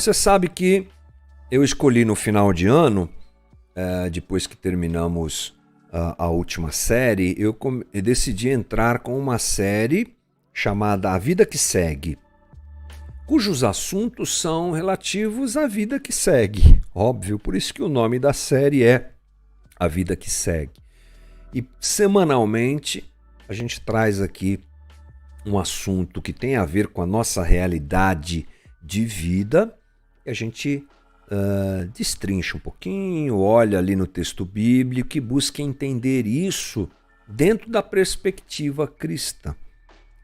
Você sabe que eu escolhi no final de ano, depois que terminamos a última série, eu decidi entrar com uma série chamada A Vida que Segue, cujos assuntos são relativos à vida que segue. Óbvio, por isso que o nome da série é A Vida que Segue. E semanalmente a gente traz aqui um assunto que tem a ver com a nossa realidade de vida e a gente destrincha um pouquinho, olha ali no texto bíblico e busca entender isso dentro da perspectiva cristã.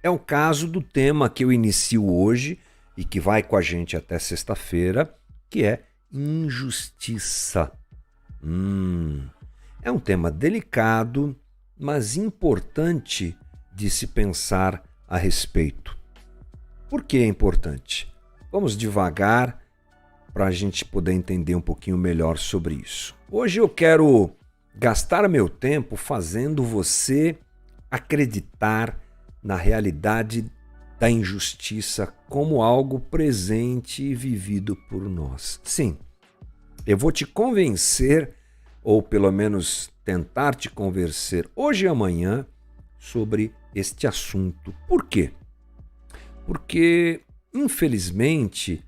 É o caso do tema que eu inicio hoje e que vai com a gente até sexta-feira, que é injustiça. É um tema delicado, mas importante de se pensar a respeito. Por que é importante? Vamos devagar para a gente poder entender um pouquinho melhor sobre isso. Hoje eu quero gastar meu tempo fazendo você acreditar na realidade da injustiça como algo presente e vivido por nós. Sim, eu vou te convencer, ou pelo menos tentar te convencer hoje e amanhã sobre este assunto. Por quê? Porque, infelizmente,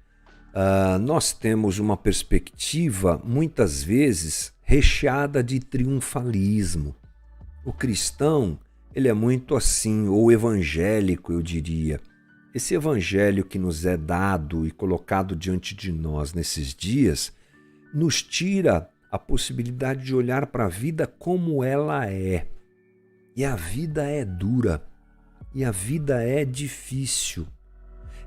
nós temos uma perspectiva, muitas vezes, recheada de triunfalismo. O cristão, ele é muito assim, ou evangélico, eu diria. Esse evangelho que nos é dado e colocado diante de nós nesses dias, nos tira a possibilidade de olhar para a vida como ela é. E a vida é dura, e a vida é difícil.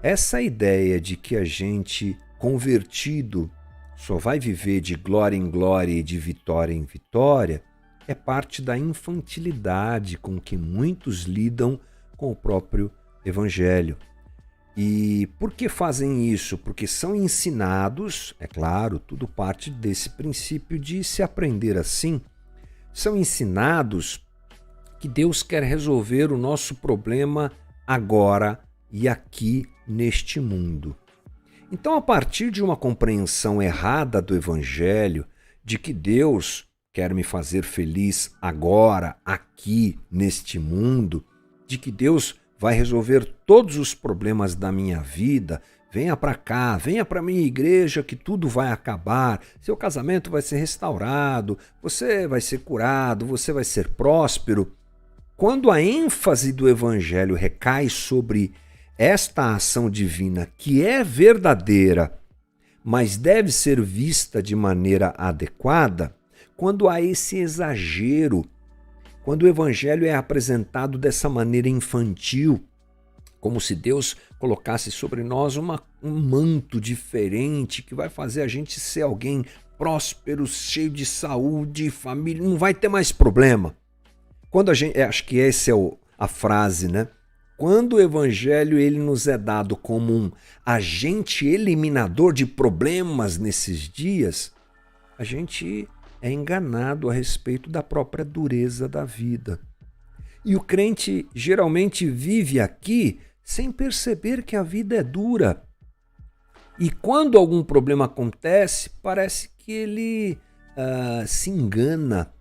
Essa ideia de que a gente, convertido, só vai viver de glória em glória e de vitória em vitória, é parte da infantilidade com que muitos lidam com o próprio Evangelho. E por que fazem isso? Porque são ensinados, é claro, tudo parte desse princípio de se aprender assim, são ensinados que Deus quer resolver o nosso problema agora e aqui neste mundo. Então, a partir de uma compreensão errada do Evangelho, de que Deus quer me fazer feliz agora, aqui, neste mundo, de que Deus vai resolver todos os problemas da minha vida, venha para cá, venha para minha igreja que tudo vai acabar, seu casamento vai ser restaurado, você vai ser curado, você vai ser próspero. Quando a ênfase do Evangelho recai sobre esta ação divina, que é verdadeira, mas deve ser vista de maneira adequada, quando há esse exagero, quando o Evangelho é apresentado dessa maneira infantil, como se Deus colocasse sobre nós um manto diferente que vai fazer a gente ser alguém próspero, cheio de saúde, família, não vai ter mais problema. Quando a gente, acho que essa é a frase, né? Quando o Evangelho ele nos é dado como um agente eliminador de problemas nesses dias, a gente é enganado a respeito da própria dureza da vida. E o crente geralmente vive aqui sem perceber que a vida é dura. E quando algum problema acontece, parece que ele se engana.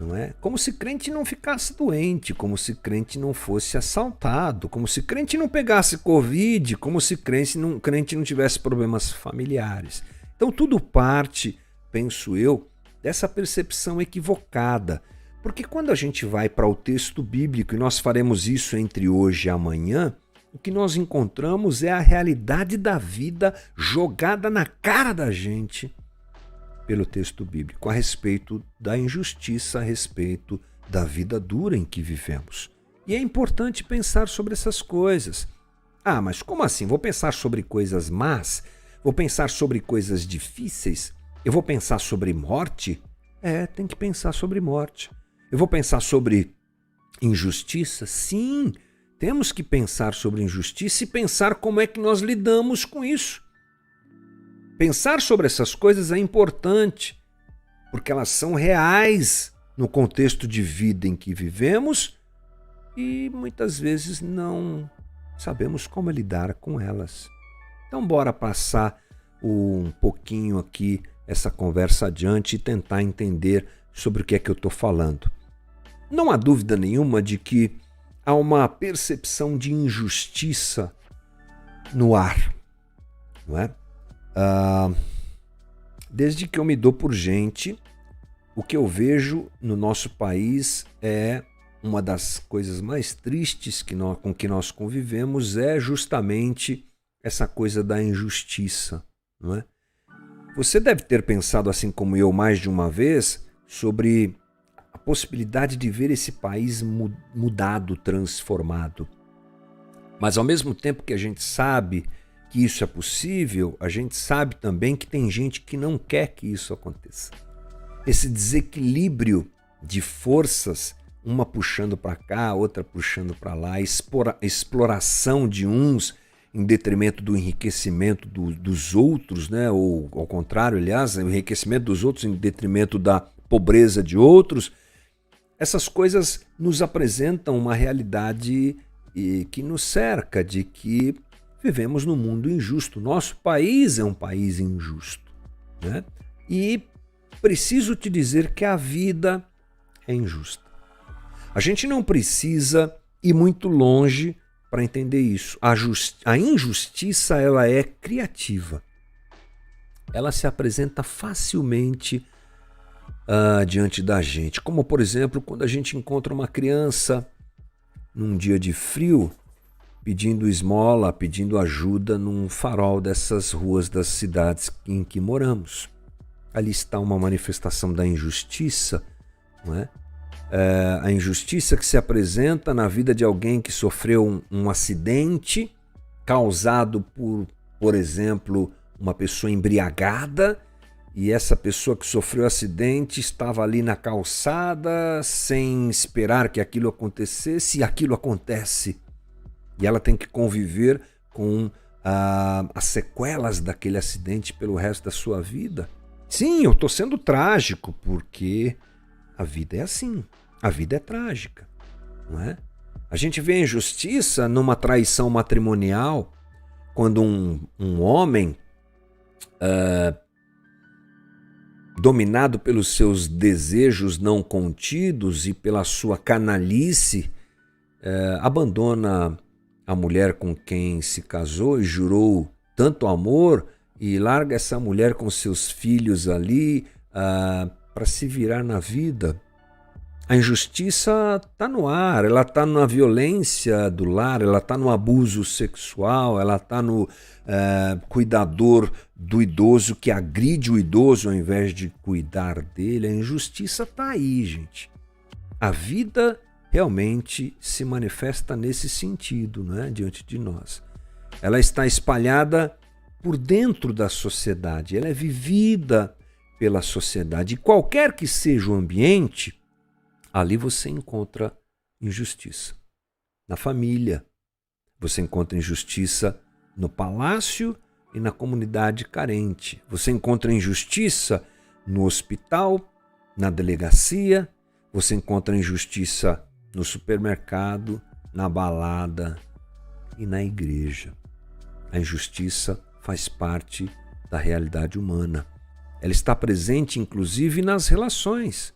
Não é? Como se crente não ficasse doente, como se crente não fosse assaltado, como se crente não pegasse Covid, como se crente não tivesse problemas familiares. Então tudo parte, penso eu, dessa percepção equivocada. Porque quando a gente vai para o texto bíblico, e nós faremos isso entre hoje e amanhã, o que nós encontramos é a realidade da vida jogada na cara da gente pelo texto bíblico, a respeito da injustiça, a respeito da vida dura em que vivemos. E é importante pensar sobre essas coisas. Ah, mas como assim? Vou pensar sobre coisas más? Vou pensar sobre coisas difíceis? Eu vou pensar sobre morte? Tem que pensar sobre morte. Eu vou pensar sobre injustiça? Sim, temos que pensar sobre injustiça e pensar como é que nós lidamos com isso. Pensar sobre essas coisas é importante, porque elas são reais no contexto de vida em que vivemos e muitas vezes não sabemos como lidar com elas. Então bora passar um pouquinho aqui essa conversa adiante e tentar entender sobre o que é que eu estou falando. Não há dúvida nenhuma de que há uma percepção de injustiça no ar, não é? Desde que eu me dou por gente, o que eu vejo no nosso país é uma das coisas mais tristes com que nós convivemos é justamente essa coisa da injustiça, não é? Você deve ter pensado, assim como eu, mais de uma vez, sobre a possibilidade de ver esse país mudado, transformado. Mas ao mesmo tempo que a gente sabe que isso é possível, a gente sabe também que tem gente que não quer que isso aconteça. Esse desequilíbrio de forças, uma puxando para cá, outra puxando para lá, exploração de uns em detrimento do enriquecimento dos outros, né? Ou ao contrário, aliás, o enriquecimento dos outros em detrimento da pobreza de outros. Essas coisas nos apresentam uma realidade que nos cerca, de que vivemos num mundo injusto. Nosso país é um país injusto, né? E preciso te dizer que a vida é injusta. A gente não precisa ir muito longe para entender isso. A injustiça, ela é criativa. Ela se apresenta facilmente diante da gente. Como, por exemplo, quando a gente encontra uma criança num dia de frio, pedindo esmola, pedindo ajuda num farol dessas ruas das cidades em que moramos. Ali está uma manifestação da injustiça, não é? A injustiça que se apresenta na vida de alguém que sofreu um acidente causado por exemplo, uma pessoa embriagada, e essa pessoa que sofreu o acidente estava ali na calçada sem esperar que aquilo acontecesse, e aquilo acontece. E ela tem que conviver com as sequelas daquele acidente pelo resto da sua vida. Sim, eu estou sendo trágico, porque a vida é assim. A vida é trágica, não é? A gente vê a injustiça numa traição matrimonial, quando um homem dominado pelos seus desejos não contidos e pela sua canalice, abandona a mulher com quem se casou e jurou tanto amor e larga essa mulher com seus filhos ali para se virar na vida. A injustiça está no ar, ela está na violência do lar, ela está no abuso sexual, ela está no cuidador do idoso que agride o idoso ao invés de cuidar dele. A injustiça está aí, gente. A vida realmente se manifesta nesse sentido, né, diante de nós. Ela está espalhada por dentro da sociedade, ela é vivida pela sociedade. E qualquer que seja o ambiente, ali você encontra injustiça. Na família, você encontra injustiça no palácio e na comunidade carente. Você encontra injustiça no hospital, na delegacia, você encontra injustiça no supermercado, na balada e na igreja. A injustiça faz parte da realidade humana. Ela está presente, inclusive, nas relações.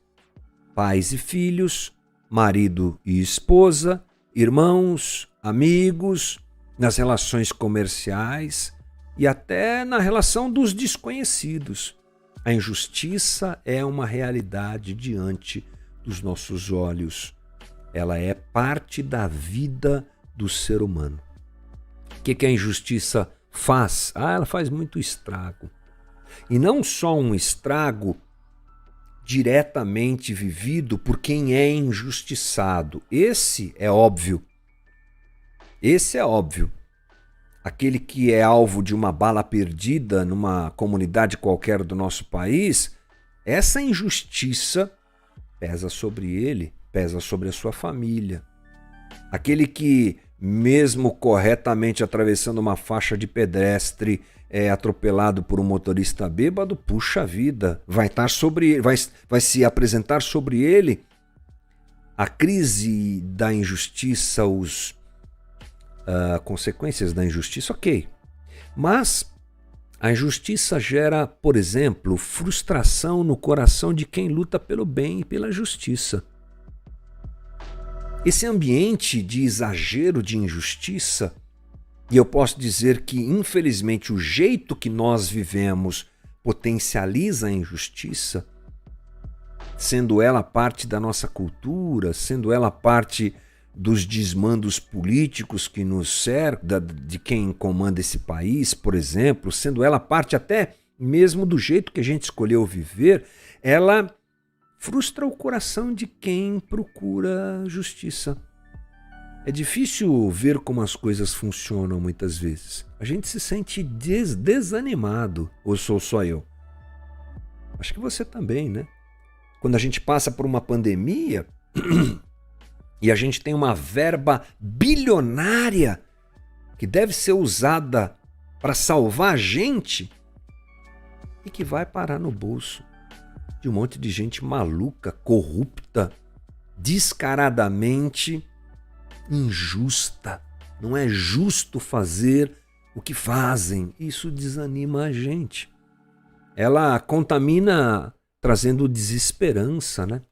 Pais e filhos, marido e esposa, irmãos, amigos, nas relações comerciais e até na relação dos desconhecidos. A injustiça é uma realidade diante dos nossos olhos. Ela é parte da vida do ser humano. O que a injustiça faz? Ela faz muito estrago. E não só um estrago diretamente vivido por quem é injustiçado. Esse é óbvio. Esse é óbvio. Aquele que é alvo de uma bala perdida numa comunidade qualquer do nosso país, essa injustiça pesa sobre ele, pesa sobre a sua família. Aquele que, mesmo corretamente atravessando uma faixa de pedestre, é atropelado por um motorista bêbado, puxa vida, vai se apresentar sobre ele a crise da injustiça, consequências da injustiça, ok. Mas A injustiça gera, por exemplo, frustração no coração de quem luta pelo bem e pela justiça. Esse ambiente de exagero de injustiça, e eu posso dizer que, infelizmente, o jeito que nós vivemos potencializa a injustiça, sendo ela parte da nossa cultura, sendo ela parte dos desmandos políticos que nos cercam, de quem comanda esse país, por exemplo, sendo ela parte até mesmo do jeito que a gente escolheu viver, ela frustra o coração de quem procura justiça. É difícil ver como as coisas funcionam muitas vezes. A gente se sente desanimado, ou sou só eu? Acho que você também, né? Quando a gente passa por uma pandemia e a gente tem uma verba bilionária que deve ser usada para salvar a gente e que vai parar no bolso de um monte de gente maluca, corrupta, descaradamente injusta. Não é justo fazer o que fazem. Isso desanima a gente. Ela contamina trazendo desesperança, né?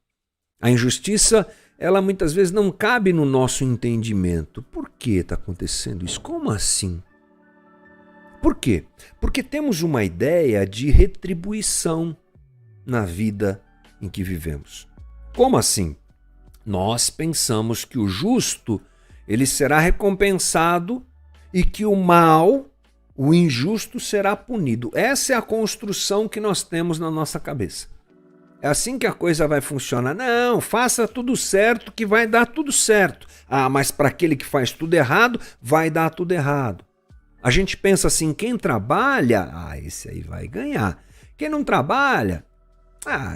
A injustiça, ela muitas vezes não cabe no nosso entendimento. Por que está acontecendo isso? Como assim? Por quê? Porque temos uma ideia de retribuição na vida em que vivemos. Como assim? Nós pensamos que o justo ele será recompensado e que o mal, o injusto, será punido. Essa é a construção que nós temos na nossa cabeça. É assim que a coisa vai funcionar. Não, faça tudo certo que vai dar tudo certo. Ah, mas para aquele que faz tudo errado, vai dar tudo errado. A gente pensa assim, quem trabalha, esse aí vai ganhar. Quem não trabalha,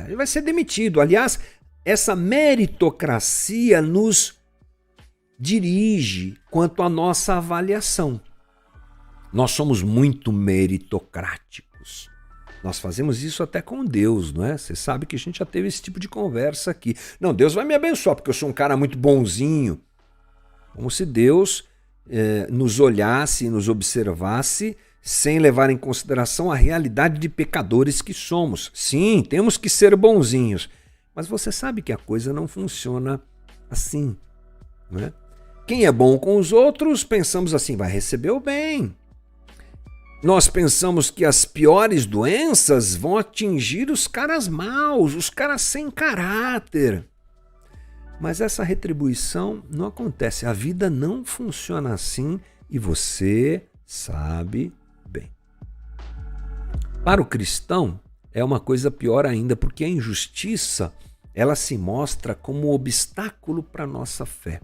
ele vai ser demitido. Aliás, essa meritocracia nos dirige quanto à nossa avaliação. Nós somos muito meritocráticos. Nós fazemos isso até com Deus, não é? Você sabe que a gente já teve esse tipo de conversa aqui. Não, Deus vai me abençoar porque eu sou um cara muito bonzinho. Como se Deus nos olhasse e nos observasse sem levar em consideração a realidade de pecadores que somos. Sim, temos que ser bonzinhos. Mas você sabe que a coisa não funciona assim, não é? Quem é bom com os outros, pensamos assim, vai receber o bem. Nós pensamos que as piores doenças vão atingir os caras maus, os caras sem caráter. Mas essa retribuição não acontece. A vida não funciona assim e você sabe bem. Para o cristão, é uma coisa pior ainda, porque a injustiça ela se mostra como um obstáculo para a nossa fé.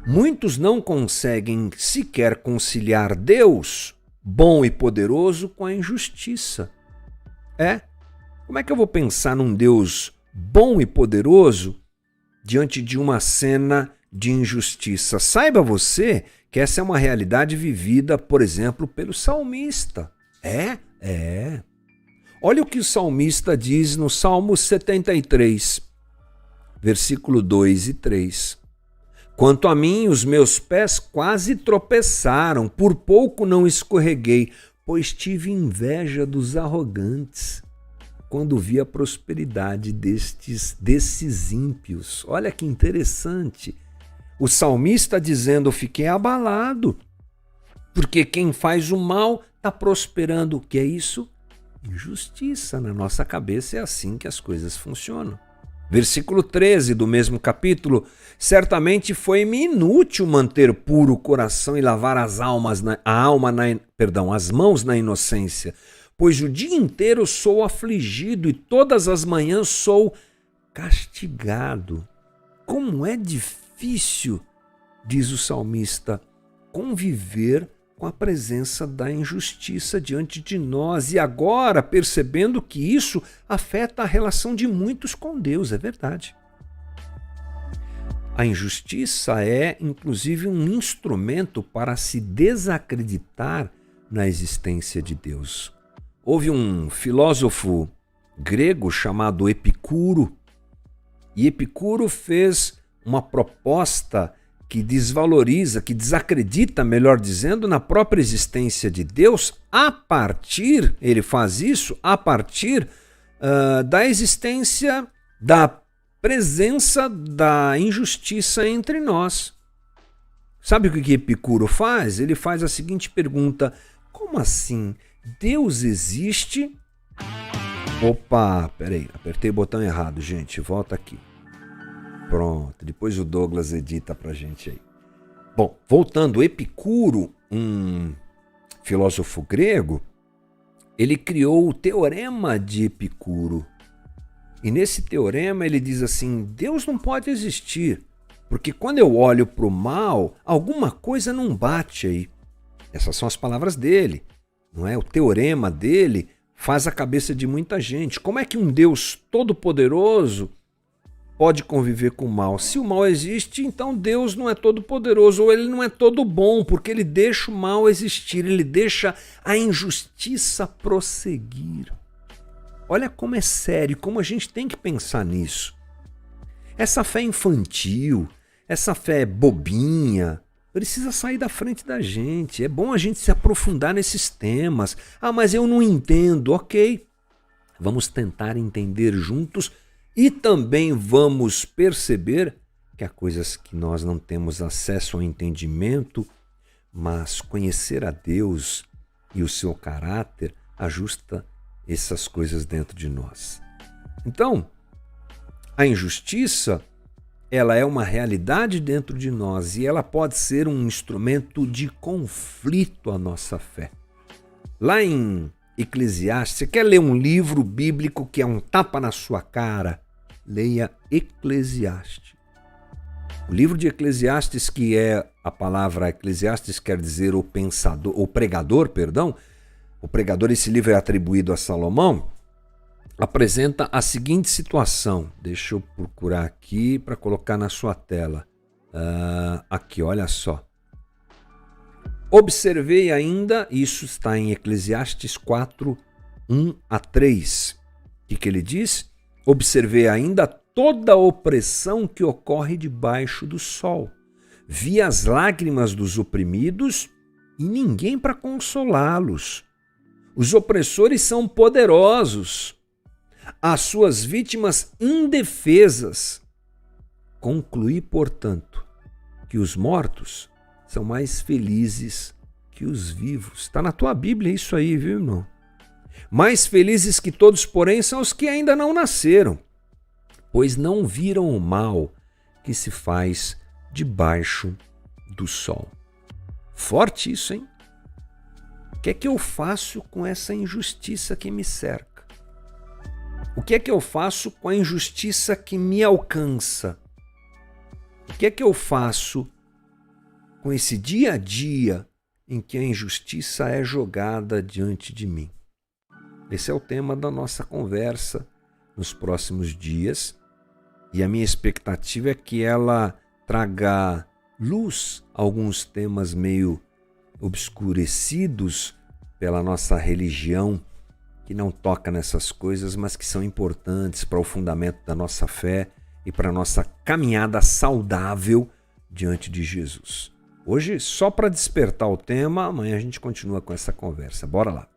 Muitos não conseguem sequer conciliar Deus, bom e poderoso, com a injustiça. Como é que eu vou pensar num Deus bom e poderoso diante de uma cena de injustiça? Saiba você que essa é uma realidade vivida, por exemplo, pelo salmista. Olha o que o salmista diz no Salmo 73, versículo 2 e 3. Quanto a mim, os meus pés quase tropeçaram, por pouco não escorreguei, pois tive inveja dos arrogantes, quando vi a prosperidade desses ímpios. Olha que interessante. O salmista dizendo, eu fiquei abalado, porque quem faz o mal está prosperando. O que é isso? Injustiça. Na nossa cabeça é assim que as coisas funcionam. Versículo 13 do mesmo capítulo, certamente foi-me inútil manter puro o coração e lavar as mãos na inocência, pois o dia inteiro sou afligido e todas as manhãs sou castigado. Como é difícil, diz o salmista, conviver com a presença da injustiça diante de nós e agora percebendo que isso afeta a relação de muitos com Deus, é verdade. A injustiça é, inclusive, um instrumento para se desacreditar na existência de Deus. Houve um filósofo grego chamado Epicuro, e Epicuro fez uma proposta que desvaloriza, que desacredita, melhor dizendo, na própria existência de Deus, ele faz isso a partir da existência, da presença da injustiça entre nós. Sabe o que Epicuro faz? Ele faz a seguinte pergunta: como assim? Deus existe? Opa, peraí, apertei o botão errado, gente, volta aqui. Pronto, depois o Douglas edita pra gente aí. Bom, voltando, Epicuro, um filósofo grego, ele criou o Teorema de Epicuro. E nesse teorema ele diz assim: Deus não pode existir, porque quando eu olho para o mal, alguma coisa não bate aí. Essas são as palavras dele, não é? O teorema dele faz a cabeça de muita gente. Como é que um Deus todo-poderoso pode conviver com o mal? Se o mal existe, então Deus não é todo-poderoso, ou ele não é todo bom, porque ele deixa o mal existir, ele deixa a injustiça prosseguir. Olha como é sério, como a gente tem que pensar nisso. Essa fé infantil, essa fé bobinha, precisa sair da frente da gente. É bom a gente se aprofundar nesses temas. Ah, mas eu não entendo. Ok, vamos tentar entender juntos e também vamos perceber que há coisas que nós não temos acesso ao entendimento, mas conhecer a Deus e o seu caráter ajusta essas coisas dentro de nós. Então, a injustiça, ela é uma realidade dentro de nós e ela pode ser um instrumento de conflito à nossa fé. Lá em Eclesiastes, você quer ler um livro bíblico que é um tapa na sua cara? Leia Eclesiastes. O livro de Eclesiastes, que é a palavra Eclesiastes, quer dizer o pregador, o pregador, esse livro é atribuído a Salomão, apresenta a seguinte situação. Deixa eu procurar aqui para colocar na sua tela. Aqui, olha só. Observei ainda, isso está em Eclesiastes 4, 1 a 3. O que ele diz? Observei ainda toda a opressão que ocorre debaixo do sol. Vi as lágrimas dos oprimidos e ninguém para consolá-los. Os opressores são poderosos, as suas vítimas indefesas. Concluí, portanto, que os mortos são mais felizes que os vivos. Está na tua Bíblia isso aí, viu, irmão? Mais felizes que todos, porém, são os que ainda não nasceram, pois não viram o mal que se faz debaixo do sol. Forte isso, hein? O que é que eu faço com essa injustiça que me cerca? O que é que eu faço com a injustiça que me alcança? O que é que eu faço com esse dia a dia em que a injustiça é jogada diante de mim? Esse é o tema da nossa conversa nos próximos dias e a minha expectativa é que ela traga luz a alguns temas meio obscurecidos pela nossa religião, que não toca nessas coisas, mas que são importantes para o fundamento da nossa fé e para a nossa caminhada saudável diante de Jesus. Hoje, só para despertar o tema, amanhã a gente continua com essa conversa. Bora lá!